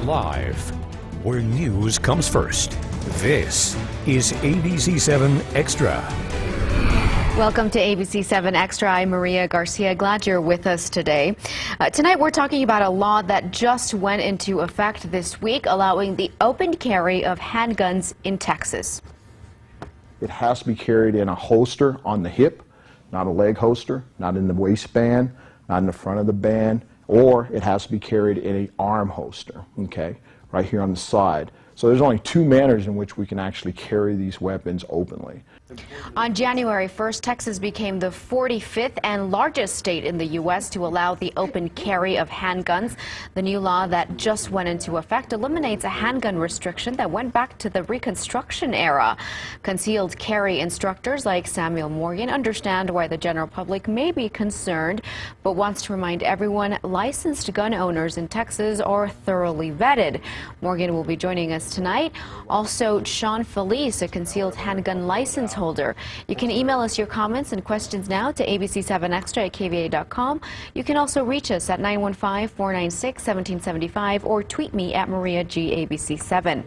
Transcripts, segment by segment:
Live, where news comes first. This is ABC-7 Extra. Welcome to ABC-7 Extra. I'm Maria Garcia. Glad you're with us today. Tonight we're talking about a law that just went into effect this week, allowing the open carry of handguns in Texas. It has to be carried in a holster on the hip, not a leg holster, not in the waistband, not in the front of the band, or it has to be carried in an arm holster, okay, right here on the side. So there's only two manners in which we can actually carry these weapons openly. On January 1st, Texas became the 45th and largest state in the U.S. to allow the open carry of handguns. The new law that just went into effect eliminates a handgun restriction that went back to the Reconstruction era. Concealed carry instructors like Samuel Morgan understand why the general public may be concerned, but wants to remind everyone licensed gun owners in Texas are thoroughly vetted. Morgan will be joining us tonight. Also, Shaun, Felice, a concealed handgun license holder. You can email us your comments and questions now to ABC-7 at KVIA.com. You can also reach us at 915-496-1775 or tweet me at MariaGABC7.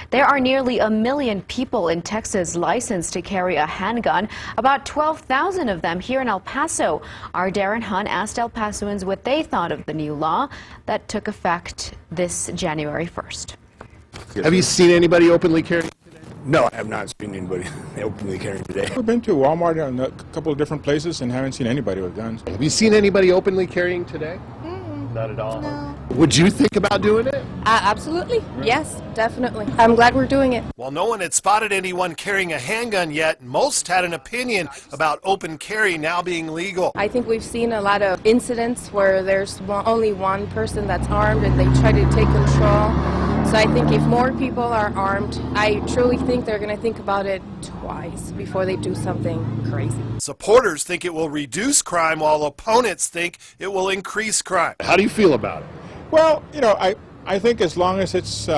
There are nearly 1 million people in Texas licensed to carry a handgun, about 12,000 of them here in El Paso. Our Darren Hunt asked El Pasoans what they thought of the new law that took effect this January 1st. Have you seen anybody openly carrying? No, I have not seen anybody openly carrying today. I've been to Walmart and a couple of different places and haven't seen anybody with guns. Have you seen anybody openly carrying today? Not at all. No. Would you think about doing it? Absolutely. Yes, definitely. I'm glad we're doing it. While no one had spotted anyone carrying a handgun yet, most had an opinion about open carry now being legal. I think we've seen a lot of incidents where there's only one person that's armed and they try to take control. So I think if more people are armed, I truly think they're going to think about it twice before they do something crazy. Supporters think it will reduce crime, while opponents think it will increase crime. How do you feel about it? Well, you know, I think as long as it's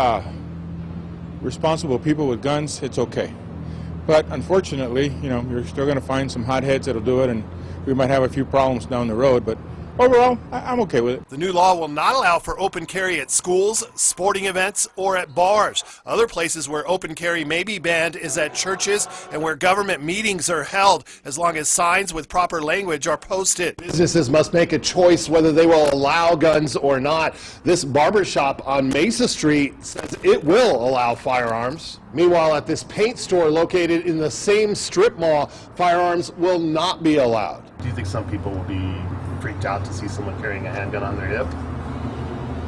responsible people with guns, it's okay. But unfortunately, you know, you're still going to find some hotheads that'll do it, and we might have a few problems down the road, but overall, I'm okay with it. The new law will not allow for open carry at schools, sporting events, or at bars. Other places where open carry may be banned is at churches and where government meetings are held, as long as signs with proper language are posted. Businesses must make a choice whether they will allow guns or not. This barbershop on Mesa Street says it will allow firearms. Meanwhile, at this paint store located in the same strip mall, firearms will not be allowed. Do you think some people will be freaked out to see someone carrying a handgun on their hip?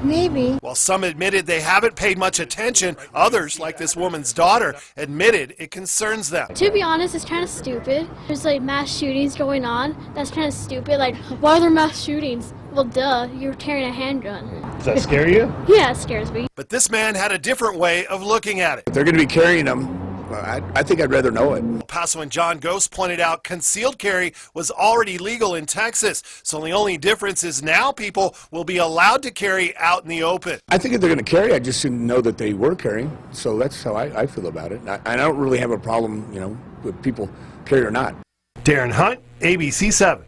Maybe. While some admitted they haven't paid much attention, others, like this woman's daughter, admitted it concerns them. To be honest, it's kind of stupid. There's like mass shootings going on. That's kind of stupid. Like, why are there mass shootings? Well, duh, you're carrying a handgun. Does that scare you? Yeah, it scares me. But this man had a different way of looking at it. If they're going to be carrying them, I think I'd rather know it. El Pasoan John Ghost pointed out concealed carry was already legal in Texas, so the only difference is now people will be allowed to carry out in the open. I think if they're going to carry, I just didn't know that they were carrying. So that's how I feel about it. I don't really have a problem, you know, with people carry or not. Darren Hunt, ABC-7.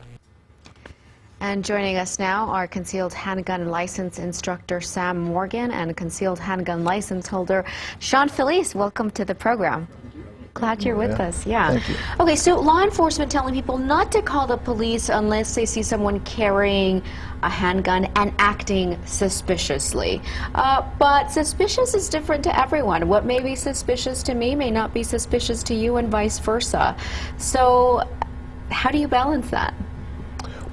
And joining us now are concealed handgun license instructor Sam Morgan and concealed handgun license holder Shaun Felice. Welcome to the program. Glad you're with us. Yeah. Thank you. Okay, so law enforcement telling people not to call the police unless they see someone carrying a handgun and acting suspiciously. But suspicious is different to everyone. What may be suspicious to me may not be suspicious to you, and vice versa. So how do you balance that?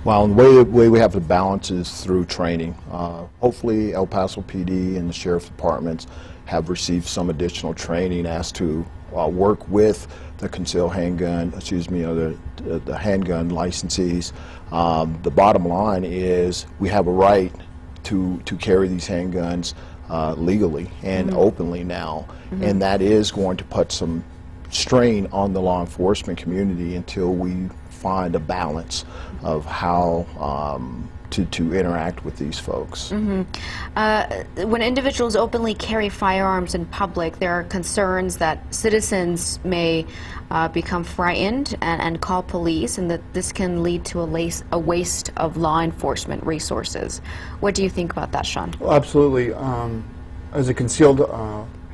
Well, the way we have to balance is through training. Hopefully El Paso PD and the sheriff's departments have received some additional training as to work with the concealed handgun, the handgun licensees. The bottom line is we have a right to carry these handguns legally and openly now, and that is going to put some strain on the law enforcement community until we find a balance of how to interact with these folks. When individuals openly carry firearms in public, there are concerns that citizens may become frightened and call police, and that this can lead to a waste of law enforcement resources. What do you think about that, Shaun? Well, absolutely. As a concealed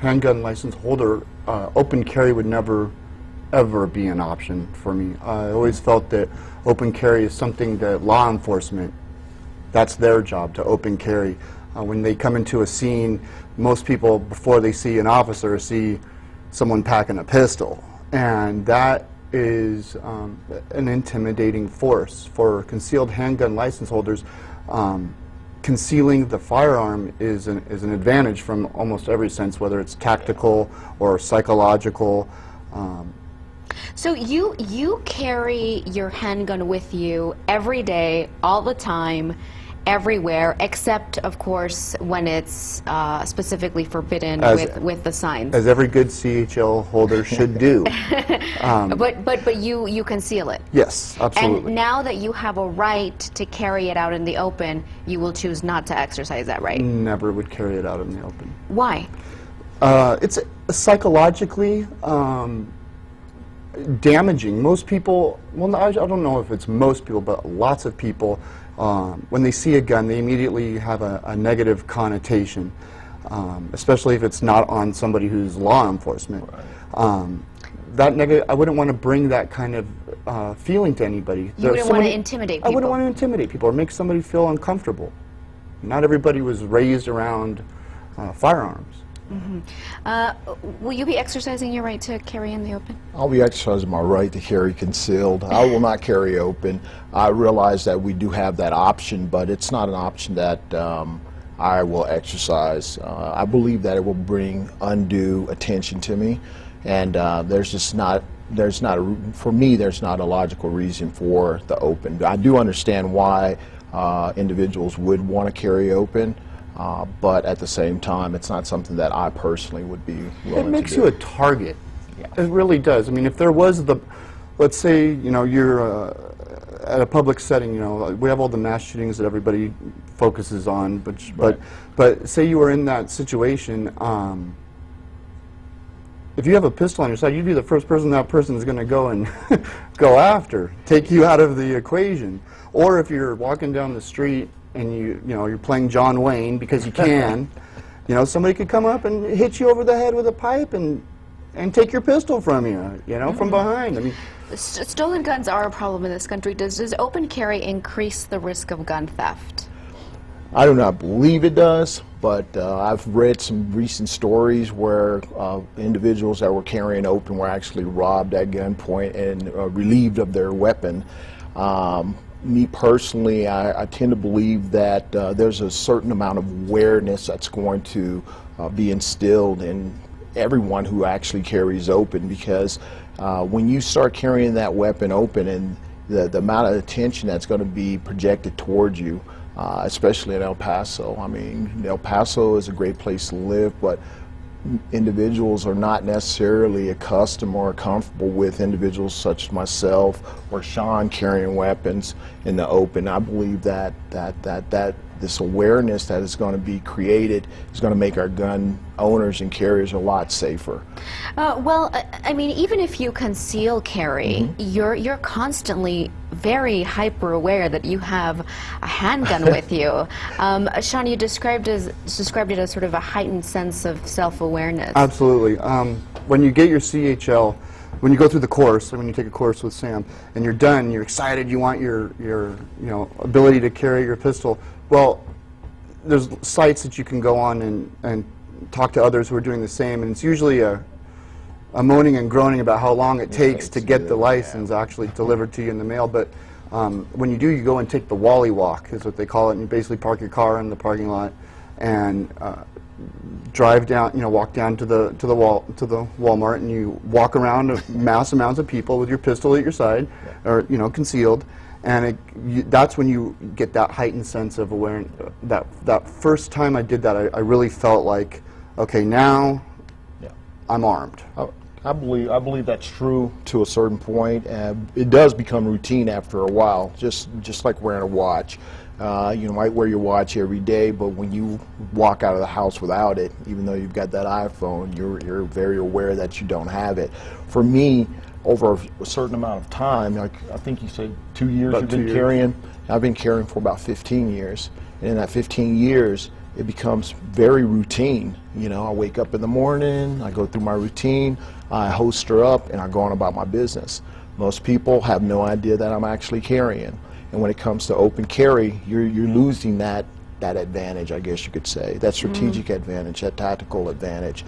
handgun license holder, open carry would never ever be an option for me. I always felt that open carry is something that law enforcement, that's their job, to open carry. When they come into a scene, most people, before they see an officer, see someone packing a pistol, and that is an intimidating force. For concealed handgun license holders, concealing the firearm is an advantage from almost every sense, whether it's tactical or psychological. So you carry your handgun with you every day, all the time, everywhere, except, of course, when it's specifically forbidden with the signs. As every good CHL holder should do. But you conceal it. Yes, absolutely. And now that you have a right to carry it out in the open, you will choose not to exercise that right. Never would carry it out in the open. Why? It's psychologically damaging. Most people, well, I don't know if it's most people, but lots of people, when they see a gun, they immediately have a negative connotation, especially if it's not on somebody who's law enforcement. Right. I wouldn't want to bring that kind of feeling to anybody. You wouldn't want to intimidate people. I wouldn't want to intimidate people or make somebody feel uncomfortable. Not everybody was raised around firearms. Mm-hmm. Will you be exercising your right to carry in the open? I'll be exercising my right to carry concealed. I will not carry open. I realize that we do have that option, but it's not an option that I will exercise. I believe that it will bring undue attention to me, and for me, there's not a logical reason for the open. I do understand why individuals would want to carry open. But at the same time, it's not something that I personally would be willing to do. It makes you a target. Yeah. It really does. I mean, if there was let's say, you're at a public setting, we have all the mass shootings that everybody focuses on, but say you were in that situation, if you have a pistol on your side, you'd be the first person that person is going to go and go after, take you out of the equation. Or if you're walking down the street and you're playing John Wayne because you can, somebody could come up and hit you over the head with a pipe and take your pistol from you, from behind. I mean, stolen guns are a problem in this country. Does open carry increase the risk of gun theft? I do not believe it does, but I've read some recent stories where individuals that were carrying open were actually robbed at gunpoint and relieved of their weapon. Me personally, I tend to believe that there's a certain amount of awareness that's going to be instilled in everyone who actually carries open, because when you start carrying that weapon open and the amount of attention that's going to be projected towards you, especially in El Paso. I mean, El Paso is a great place to live, but individuals are not necessarily accustomed or comfortable with individuals such as myself or Shaun carrying weapons in the open. I believe that this awareness that is going to be created is going to make our gun owners and carriers a lot safer. Well, I mean, even if you conceal carry, you're constantly very hyper aware that you have a handgun with you. Shaun, you described it as sort of a heightened sense of self-awareness. Absolutely. When you get your CHL, when you go through the course, when you take a course with Sam, and you're done, you're excited, you want your ability to carry your pistol. Well, there's sites that you can go on and talk to others who are doing the same, and it's usually a moaning and groaning about how long it takes to get the license actually delivered to you in the mail. But when you do, you go and take the Wally Walk, is what they call it, and you basically park your car in the parking lot and drive down, walk down to the Walmart, and you walk around mass amounts of people with your pistol at your side, or concealed. And that's when you get that heightened sense of awareness. That first time I did that, I really felt like, okay, now I'm armed. I believe that's true to a certain point. It does become routine after a while, just like wearing a watch. You might wear your watch every day, but when you walk out of the house without it, even though you've got that iPhone, you're very aware that you don't have it. For me, over a certain amount of time, like I think you said 2 years you've been carrying. I've been carrying for about 15 years. And in that 15 years, it becomes very routine. You know, I wake up in the morning, I go through my routine, I holster up, and I go on about my business. Most people have no idea that I'm actually carrying. And when it comes to open carry, you're losing that advantage, I guess you could say, that strategic advantage, that tactical advantage,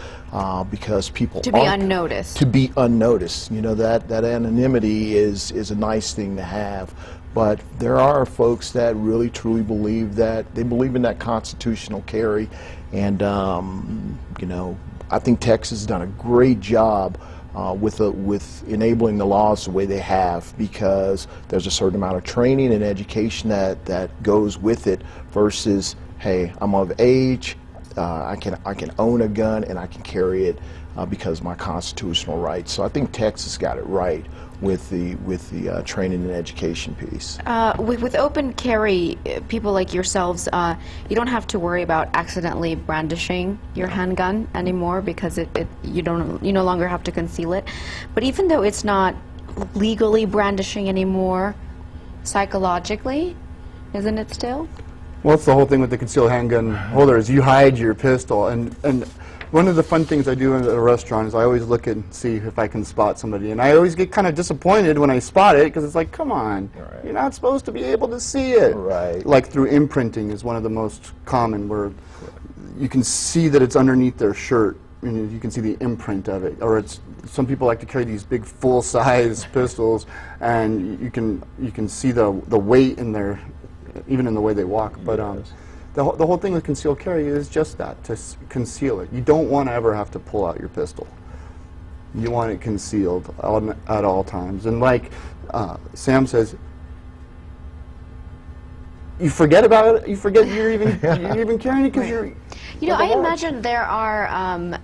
because people to be unnoticed. To be unnoticed. You know, that anonymity is a nice thing to have. But there are folks that really truly believe that, they believe in that constitutional carry. And, you know, I think Texas has done a great job with enabling the laws the way they have, because there's a certain amount of training and education that goes with it versus, hey, I'm of age, I can own a gun and I can carry it because of my constitutional rights. So I think Texas got it right with the training and education piece. With open carry, people like yourselves, you don't have to worry about accidentally brandishing your handgun anymore, because you no longer have to conceal it. But even though it's not legally brandishing anymore, psychologically, isn't it still? Well, it's the whole thing with the concealed handgun holder is you hide your pistol, and one of the fun things I do at a restaurant is I always look and see if I can spot somebody, and I always get kind of disappointed when I spot it, because it's like, come on, you're not supposed to be able to see it. Right. Like through imprinting is one of the most common, where you can see that it's underneath their shirt, and you can see the imprint of it. Or it's, some people like to carry these big full-size pistols, and you can see the weight in their, even in the way they walk. But the whole thing with concealed carry is just that, to conceal it. You don't want to ever have to pull out your pistol. You want it concealed at all times. And like Sam says, you forget about it. You forget you're even carrying it because you're. You know, I imagine there are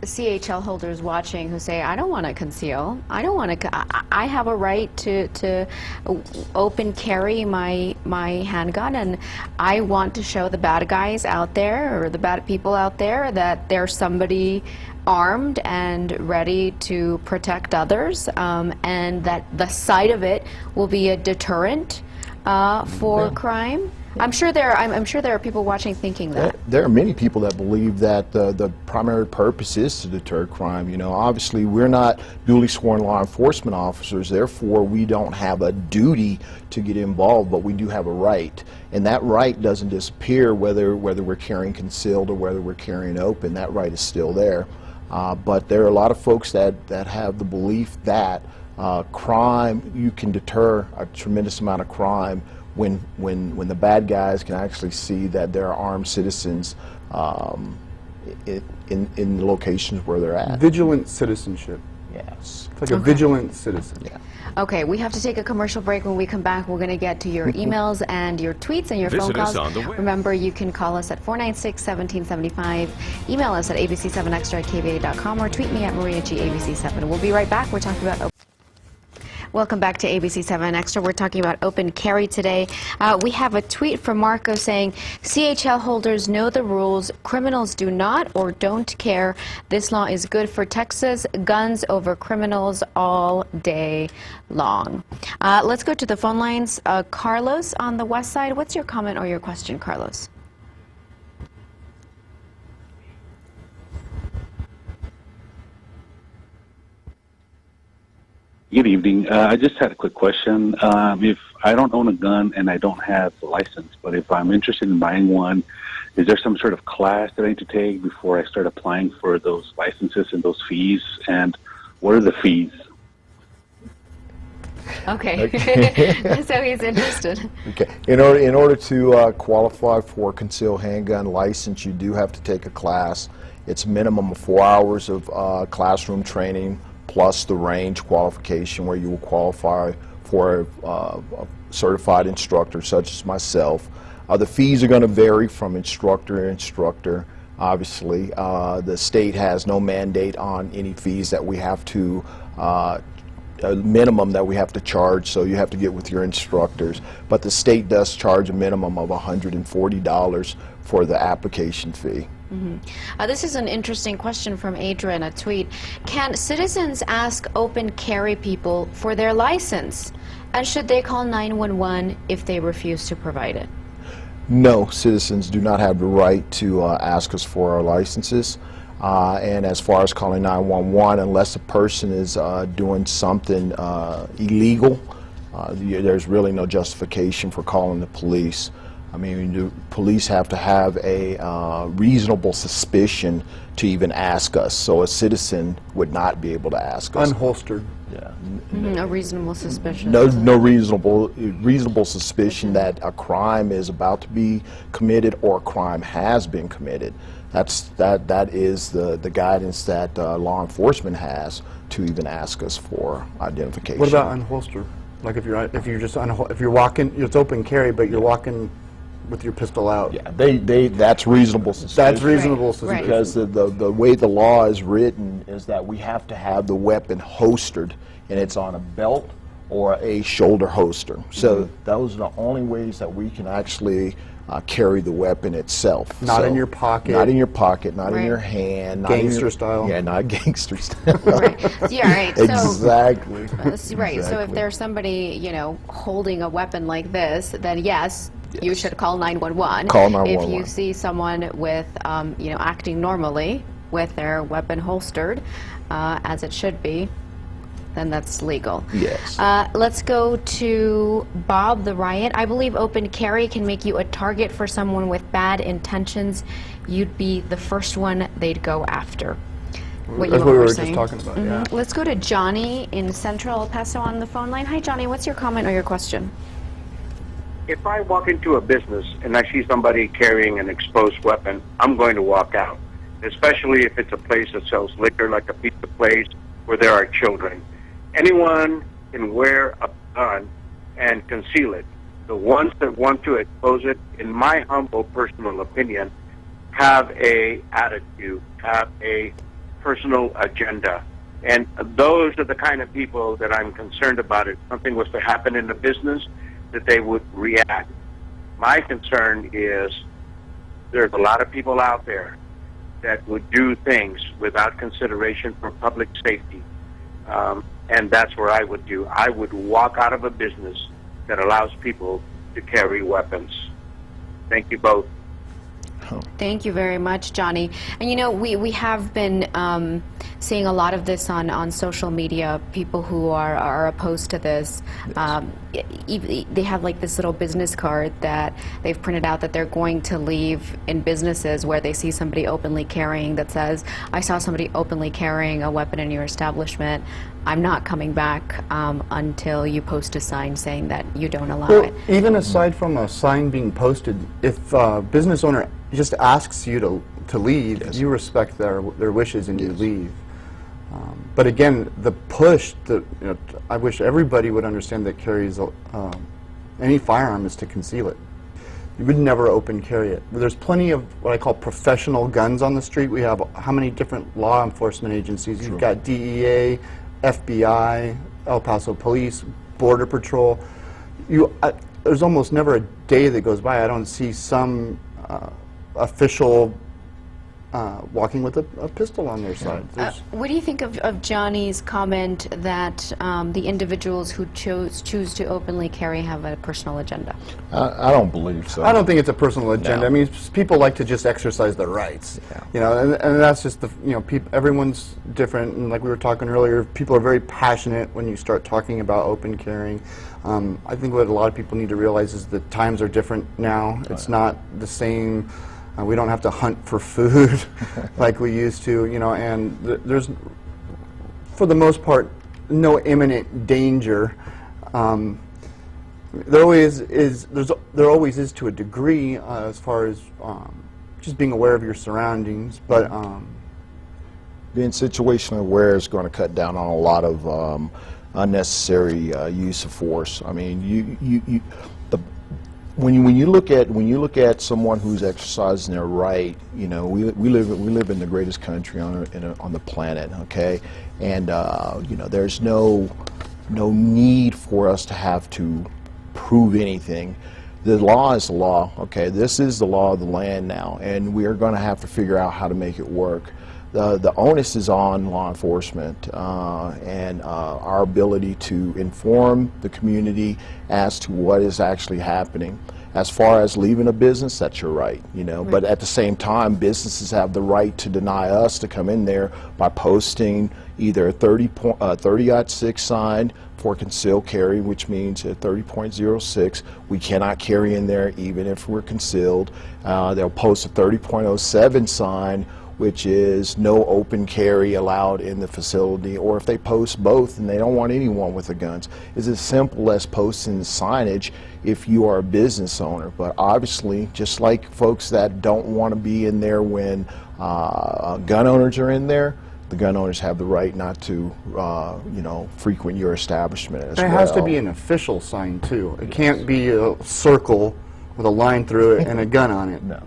CHL holders watching who say, I don't want to conceal. I don't want to. I have a right to open carry my handgun, and I want to show the bad guys out there, or the bad people out there, that there's somebody armed and ready to protect others, and that the sight of it will be a deterrent for crime. I'm sure there are people watching thinking that. There are many people that believe that the primary purpose is to deter crime. You know, obviously we're not duly sworn law enforcement officers, therefore we don't have a duty to get involved, but we do have a right. And that right doesn't disappear whether we're carrying concealed or whether we're carrying open. That right is still there. But there are a lot of folks that have the belief that crime, you can deter a tremendous amount of crime when the bad guys can actually see that there are armed citizens in the locations where they're at. Vigilant citizenship. Yes. It's like a vigilant citizen. Yeah. Okay, we have to take a commercial break. When we come back, we're going to get to your emails and your tweets and your phone calls. Visit us on the web. Remember, you can call us at 496-1775, email us at ABC-7 at KVIA.com, or tweet me at Maria G. ABC-7. We'll be right back. We're talking about... Welcome back to ABC-7 Extra. We're talking about open carry today. We have a tweet from Marco saying, CHL holders know the rules. Criminals do not or don't care. This law is good for Texas. Guns over criminals all day long. Let's go to the phone lines. Carlos on the west side. What's your comment or your question, Carlos? Good evening. I just had a quick question. If I don't own a gun and I don't have a license, but if I'm interested in buying one, is there some sort of class that I need to take before I start applying for those licenses and those fees? And what are the fees? Okay. So he's interested. Okay. In order to qualify for a concealed handgun license, you do have to take a class. It's a minimum of 4 hours of classroom training, plus the range qualification where you will qualify for a certified instructor such as myself. The fees are going to vary from instructor to instructor. Obviously, the state has no mandate on any fees that we have to, a minimum that we have to charge, so you have to get with your instructors. But the state does charge a minimum of $140 for the application fee. Mm-hmm. This is an interesting question from Adra in a tweet. Can citizens ask open carry people for their license? And should they call 911 if they refuse to provide it? No, citizens do not have the right to ask us for our licenses. And as far as calling 911, unless a person is doing something illegal, there's really no justification for calling the police. I mean, the police have to have a reasonable suspicion to even ask us. So a citizen would not be able to ask us. Unholstered. Yeah. No reasonable suspicion. No reasonable suspicion that a crime is about to be committed or a crime has been committed. That is the guidance that law enforcement has to even ask us for identification. What about unholstered? Like if you're walking, it's open carry, but you're walking with your pistol out. Yeah, that's reasonable suspicion. That's reasonable suspicion. Because the way the law is written is that we have to have the weapon holstered, and it's on a belt or a shoulder holster. So those are the only ways that we can actually carry the weapon itself. Not in your pocket. Not in your pocket, not in your hand. Gangster style. Yeah, not gangster style. Right. Yeah, right. So, exactly. Right. So if there's somebody, holding a weapon like this, then yes, you should call 911. Call 911. If you see someone with, acting normally with their weapon holstered, as it should be, then that's legal. Yes. Let's go to Bob the Riot. I believe open carry can make you a target for someone with bad intentions. You'd be the first one they'd go after. That's what we were just talking about, yeah. Let's go to Johnny in Central El Paso on the phone line. Hi, Johnny. What's your comment or your question? If I walk into a business and I see somebody carrying an exposed weapon, I'm going to walk out, especially if it's a place that sells liquor, like a pizza place where there are children. Anyone can wear a gun and conceal it. The ones that want to expose it, in my humble personal opinion, have a attitude, have a personal agenda. And those are the kind of people that I'm concerned about. If something was to happen in the business, that they would react. My concern is there's a lot of people out there that would do things without consideration for public safety. And that's where I would do. I would walk out of a business that allows people to carry weapons. Thank you both. Thank you very much, Johnny. And we have been seeing a lot of this on social media. People who are opposed to this, they have like this little business card that they've printed out that they're going to leave in businesses where they see somebody openly carrying, that says, I saw somebody openly carrying a weapon in your establishment. I'm not coming back until you post a sign saying that you don't allow it. Even aside from a sign being posted, if a business owner just asks you to leave, you respect their wishes and you leave. But again, the push, I wish everybody would understand that carries any firearm is to conceal it. You would never open carry it. There's plenty of what I call professional guns on the street. We have how many different law enforcement agencies? You've got DEA, FBI, El Paso Police, Border Patrol. There's almost never a day that goes by I don't see some official walking with a pistol on their side. What do you think of Johnny's comment that the individuals who choose to openly carry have a personal agenda? I don't believe so. I don't think it's a personal agenda. No. I mean, people like to just exercise their rights. And that's just everyone's different. And like we were talking earlier, people are very passionate when you start talking about open carrying. I think what a lot of people need to realize is that times are different now. It's not the same. We don't have to hunt for food like we used to, and there's, for the most part, no imminent danger. There always is to a degree as far as just being aware of your surroundings, but being situationally aware is going to cut down on a lot of unnecessary use of force. I mean, when you look at someone who's exercising their right, we live in the greatest country on the planet, okay, and there's no need for us to have to prove anything. The law is the law, okay. This is the law of the land now, and we are going to have to figure out how to make it work. The onus is on law enforcement and our ability to inform the community as to what is actually happening. As far as leaving a business, that's your right, you know. Right. But at the same time, businesses have the right to deny us to come in there by posting either a 30.6 sign for concealed carry, which means at 30.06 we cannot carry in there even if we're concealed. They'll post a 30.07 sign, which is no open carry allowed in the facility, or if they post both and they don't want anyone with the guns. It's as simple as posting the signage if you are a business owner. But obviously, just like folks that don't want to be in there when gun owners are in there, the gun owners have the right not to, you know, frequent your establishment as well. It has to be an official sign too. It can't be a circle with a line through it and a gun on it. No.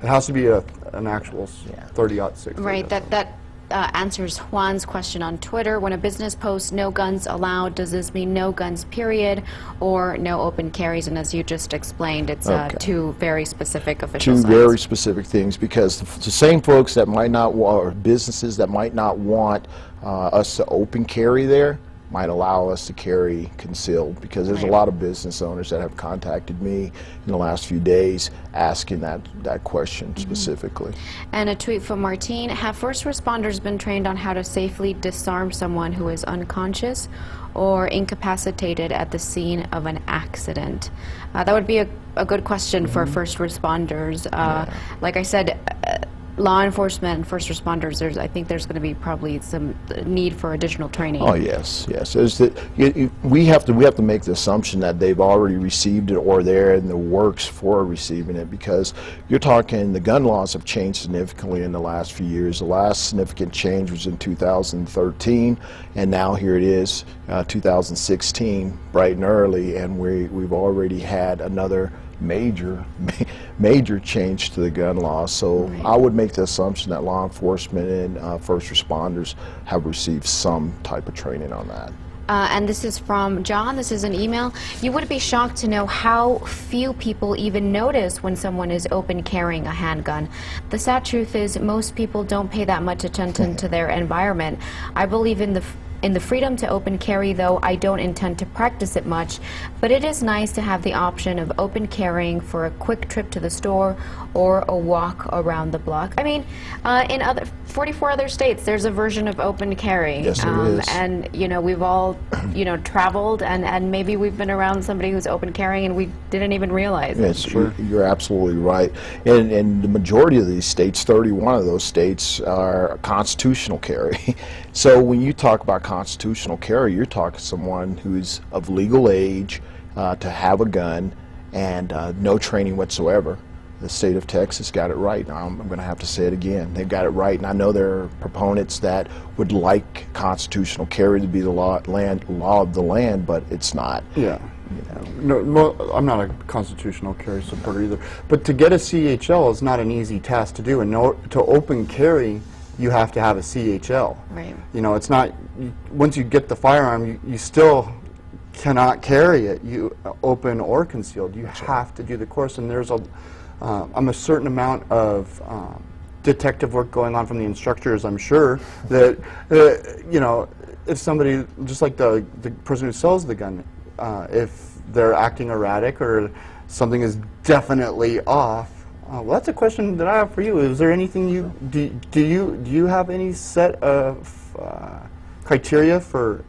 It has to be an actual 30-06. Right, that answers Juan's question on Twitter. When a business posts no guns allowed, does this mean no guns period or no open carries? And as you just explained, it's two very specific official signs. Two very specific things, because the same folks that might not want, or businesses that might not want us to open carry there, might allow us to carry concealed, because there's a lot of business owners that have contacted me in the last few days asking that question specifically. And a tweet from Martine: have first responders been trained on how to safely disarm someone who is unconscious or incapacitated at the scene of an accident? That would be a good question for first responders. Like I said, law enforcement and first responders, I think there's going to be probably some need for additional training. Oh yes, yes. We have to make the assumption that they've already received it or they're in the works for receiving it, because you're talking, the gun laws have changed significantly in the last few years. The last significant change was in 2013, and now here it is, 2016, bright and early, and we've already had another major change to the gun law. So I would make the assumption that law enforcement and first responders have received some type of training on that. And this is from John. This is an email. You would be shocked to know how few people even notice when someone is open carrying a handgun. The sad truth is most people don't pay that much attention to their environment. I believe in the freedom to open carry, though I don't intend to practice it much, but it is nice to have the option of open carrying for a quick trip to the store or a walk around the block. I mean, in 44 other states, there's a version of open carry. Yes, there is. And, you know, we've all, you know, traveled, and maybe we've been around somebody who's open carrying and we didn't even realize it. Yes, you're absolutely right. And the majority of these states, 31 of those states, are constitutional carry. So when you talk about constitutional carry, you're talking someone who's of legal age to have a gun and no training whatsoever. The state of Texas got it right. I'm going to have to say it again. They've got it right, and I know there are proponents that would like constitutional carry to be the law of the land, but it's not. Yeah. No, I'm not a constitutional carry supporter either. But to get a CHL is not an easy task to do, and to open carry, you have to have a CHL. Right. You know, it's not, once you get the firearm, you still cannot carry it, you open or concealed. You have to do the course, and there's a certain amount of detective work going on from the instructors, I'm sure, that, you know, if somebody, just like the person who sells the gun, if they're acting erratic or something is definitely off. Well, that's a question that I have for you. Is there anything do you have any set of criteria for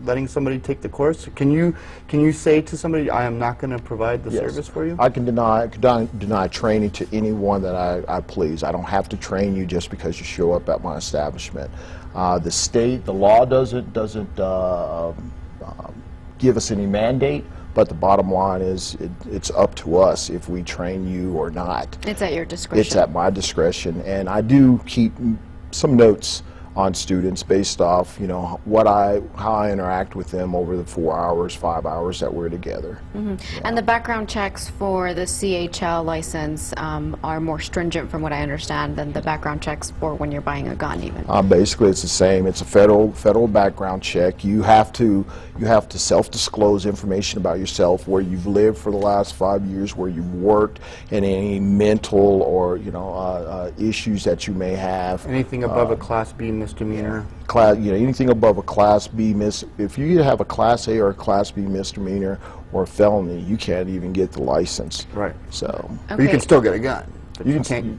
letting somebody take the course? Can you say to somebody, I am not going to provide the service for you? I can deny training to anyone that I please. I don't have to train you just because you show up at my establishment. The law doesn't give us any mandate, but the bottom line is it's up to us if we train you or not. It's at your discretion. It's at my discretion, and I do keep some notes on students based off, you know, how I interact with them over the 4 hours, 5 hours that we're together. Yeah. And the background checks for the CHL license are more stringent, from what I understand, than the background checks for when you're buying a gun, even. Basically, it's the same. It's a federal background check. You have to self-disclose information about yourself, where you've lived for the last 5 years, where you've worked, and any mental or issues that you may have. Anything above a Class B misdemeanor misdemeanor. Class, anything above a Class B if you have a Class A or a Class B misdemeanor or a felony, you can't even get the license. Right. So. But you can still get a gun. But you can't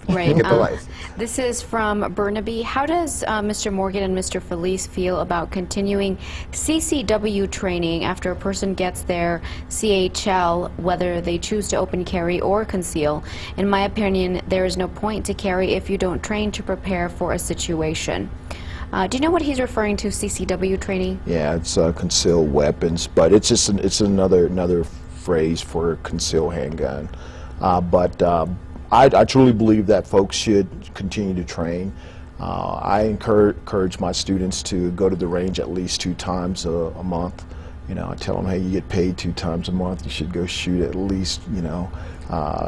Right. get the license. This is from Burnaby. How does Mr. Morgan and Mr. Felice feel about continuing CCW training after a person gets their CHL, whether they choose to open carry or conceal? In my opinion, there is no point to carry if you don't train to prepare for a situation. Do you know what he's referring to, CCW training? Yeah, it's concealed weapons, but it's just it's another phrase for concealed handgun. I truly believe that folks should continue to train. I encourage my students to go to the range at least 2 times a month. I tell them, hey, you get paid 2 times a month. You should go shoot at least,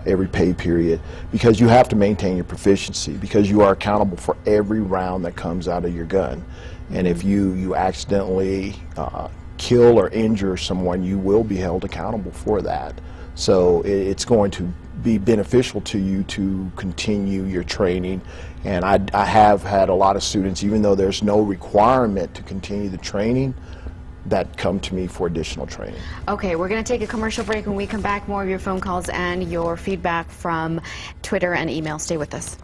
every pay period, because you have to maintain your proficiency, because you are accountable for every round that comes out of your gun. And if you accidentally kill or injure someone, you will be held accountable for that. So it's going to be beneficial to you to continue your training. And I have had a lot of students, even though there's no requirement to continue the training, that come to me for additional training. Okay, we're going to take a commercial break. When we come back, more of your phone calls and your feedback from Twitter and email. Stay with us.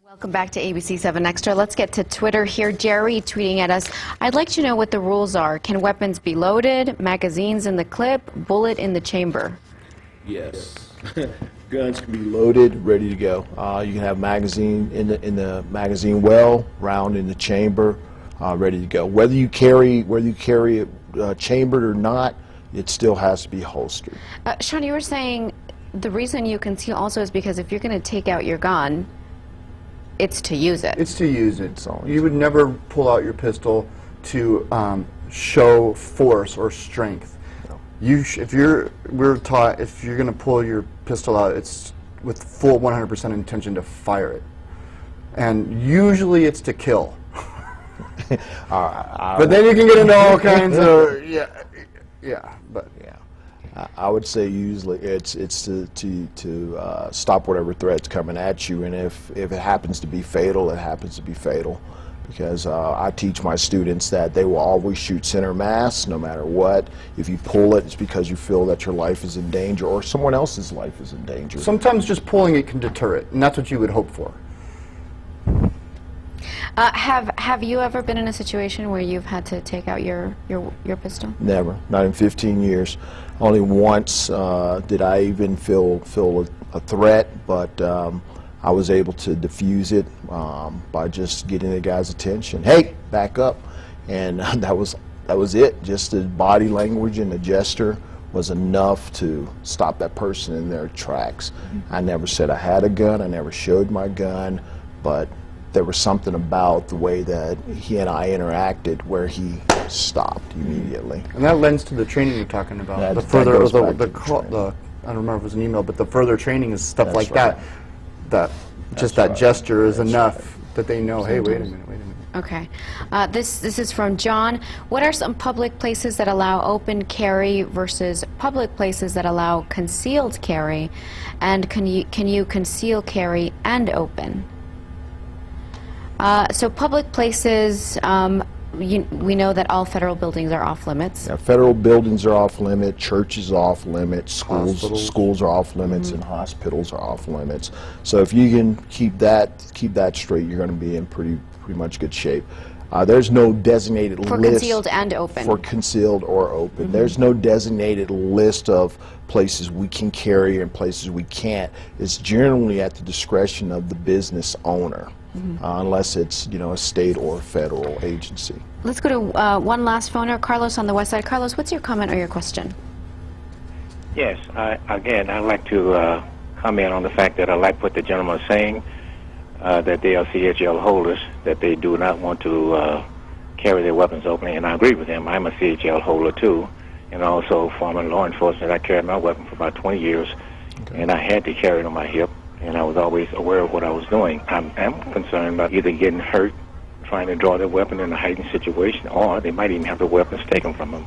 Welcome back to ABC-7 Extra. Let's get to Twitter here. Jerry tweeting at us, I'd like to know what the rules are. Can weapons be loaded, magazines in the clip, bullet in the chamber? Yes. Guns can be loaded, ready to go. You can have magazine in the magazine well, round in the chamber, ready to go. Whether you carry it chambered or not, it still has to be holstered. Shaun, you were saying the reason you conceal also is because if you're going to take out your gun, it's to use it. It's to use it. You would never pull out your pistol to show force or strength. We're taught if you're going to pull your pistol out, it's with full 100% intention to fire it, and usually it's to kill. But then you can get into all kinds of I would say usually it's to stop whatever threat's coming at you, and if it happens to be fatal, it happens to be fatal. Because I teach my students that they will always shoot center mass, no matter what. If you pull it, it's because you feel that your life is in danger or someone else's life is in danger. Sometimes just pulling it can deter it, and that's what you would hope for. Have you ever been in a situation where you've had to take out your pistol? Never, not in 15 years. Only once did I even feel a threat, but I was able to diffuse it by just getting the guy's attention. Hey, back up, and that was it. Just the body language and the gesture was enough to stop that person in their tracks. I never said I had a gun. I never showed my gun, but there was something about the way that he and I interacted where he stopped immediately. And that lends to the training you're talking about. I don't remember if it was an email, but the further training is stuff like that. That gesture is enough that they know, hey, wait a minute. Okay. This is from John. What are some public places that allow open carry versus public places that allow concealed carry? And can you conceal carry and open? So public places, we know that all federal buildings are off limits. Yeah, federal buildings are off limit, churches are off limits, schools are off limits, and hospitals are off limits. So if you can keep that straight, you're going to be in pretty much good shape. There's no designated list for concealed and open. For concealed or open. There's no designated list of places we can carry and places we can't. It's generally at the discretion of the business owner. Unless it's a state or federal agency. Let's go to one last phoner, Carlos on the west side. Carlos, what's your comment or your question? Yes, I'd like to comment on the fact that I like what the gentleman is saying, that they are CHL holders, that they do not want to carry their weapons openly, and I agree with him. I'm a CHL holder too, and also former law enforcement. I carried my weapon for about 20 years, and I had to carry it on my hip. And I was always aware of what I was doing. I'm concerned about either getting hurt trying to draw their weapon in a heightened situation, or they might even have the weapons taken from them.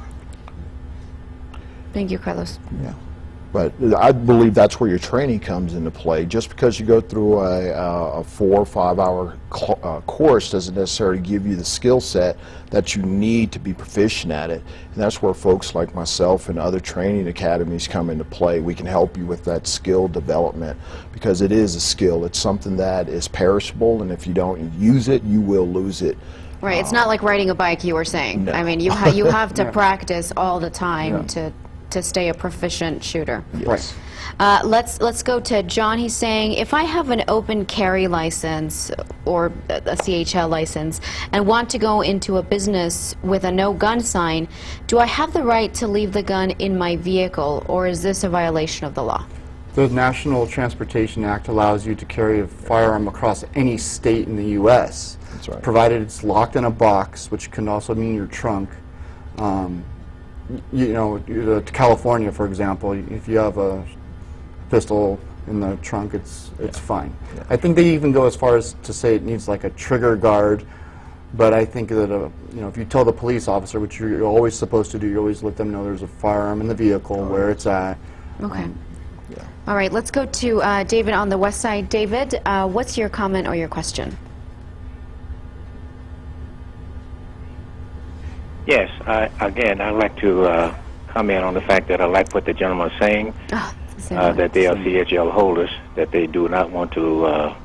Thank you, Carlos. Yeah. But I believe that's where your training comes into play. Just because you go through a 4 or 5 hour course doesn't necessarily give you the skill set that you need to be proficient at it. And that's where folks like myself and other training academies come into play. We can help you with that skill development, because it is a skill. It's something that is perishable, and if you don't use it, you will lose it. Right, it's not like riding a bike, you were saying. No. I mean, you have to Yeah. practice all the time Yeah. to stay a proficient shooter. Yes. Let's go to John. He's saying, if I have an open carry license or a CHL license and want to go into a business with a no gun sign, do I have the right to leave the gun in my vehicle, or is this a violation of the law? The National Transportation Act allows you to carry a firearm across any state in the U.S. That's right. provided it's locked in a box, which can also mean your trunk. You know, to California, for example, if you have a pistol in the trunk, it's fine. Yeah. I think they even go as far as to say it needs like a trigger guard, but I think that you know, if you tell the police officer, which you're always supposed to do, you always let them know there's a firearm in the vehicle, where it's at. Okay. Yeah. All right, let's go to David on the west side. David, what's your comment or your question? Yes, I'd like to comment on the fact that I like what the gentleman is saying, that they are CHL holders, that they do not want to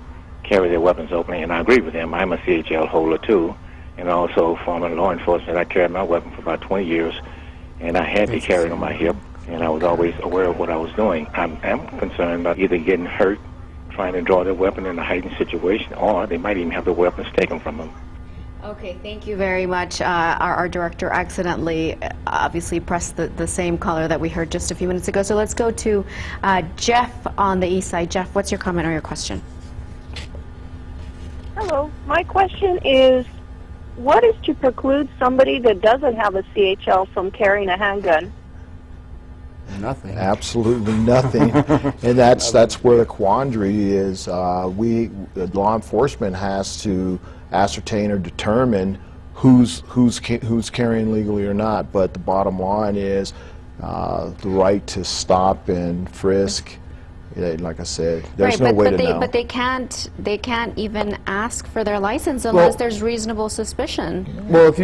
carry their weapons openly, and I agree with them. I'm a CHL holder too, and also former law enforcement. I carried my weapon for about 20 years, and I had to carry it on my hip, and I was always aware of what I was doing. I'm concerned about either getting hurt trying to draw their weapon in a heightened situation, or they might even have the weapons taken from them. Okay, thank you very much. Our director accidentally obviously pressed the same caller that we heard just a few minutes ago. So let's go to Jeff on the east side. Jeff, what's your comment or your question? Hello. My question is, what is to preclude somebody that doesn't have a CHL from carrying a handgun? Nothing. Absolutely nothing. And that's where the quandary is. Law enforcement has to ascertain or determine who's carrying legally or not. But the bottom line is the right to stop and frisk. Like I said, there's no way to know. But they can't even ask for their license unless there's reasonable suspicion. Well, if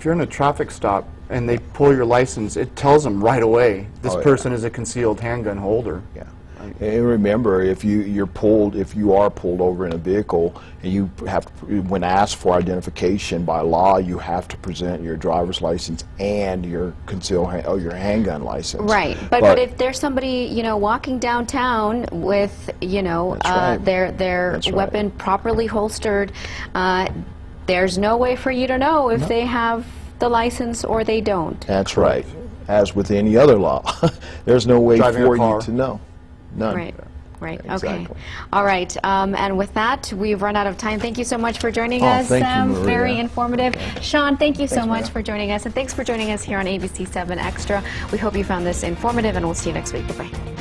you're in a traffic stop and they pull your license, it tells them right away this person is a concealed handgun holder. Yeah. And remember, if you are pulled over in a vehicle, and you have to, when asked for identification by law, you have to present your driver's license and your your handgun license. Right, but if there's somebody walking downtown with their weapon properly holstered, there's no way for you to know if they have the license or they don't. That's right. As with any other law, there's no way for you to know. None. Right. Right. Exactly. Okay. All right. And with that, we've run out of time. Thank you so much for joining us. Thank you, Maria. Very informative. Okay. Shaun, thank you so much Maria. for joining us, and thanks for joining us here on ABC-7 Extra. We hope you found this informative, and we'll see you next week. Bye-bye.